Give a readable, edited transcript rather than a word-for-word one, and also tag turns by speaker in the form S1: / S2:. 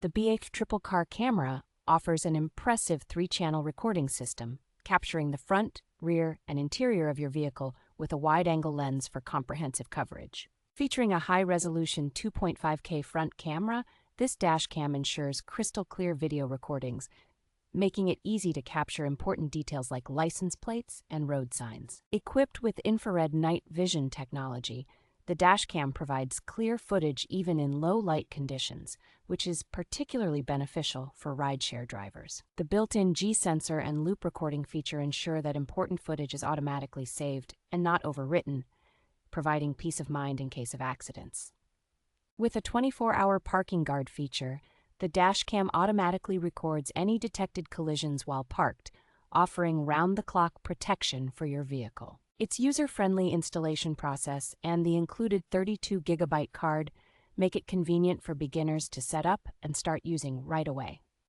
S1: The BAEASU Triple Car Camera offers an impressive 3-channel recording system, capturing the front, rear, and interior of your vehicle with a wide-angle lens for comprehensive coverage. Featuring a high-resolution 2.5K front camera, this dash cam ensures crystal-clear video recordings, making it easy to capture important details like license plates and road signs. Equipped with infrared night vision technology, the dashcam provides clear footage even in low-light conditions, which is particularly beneficial for rideshare drivers. The built-in G-sensor and loop recording feature ensure that important footage is automatically saved and not overwritten, providing peace of mind in case of accidents. With a 24-hour parking guard feature, the dashcam automatically records any detected collisions while parked, offering round-the-clock protection for your vehicle. Its user-friendly installation process and the included 32 gigabyte card make it convenient for beginners to set up and start using right away.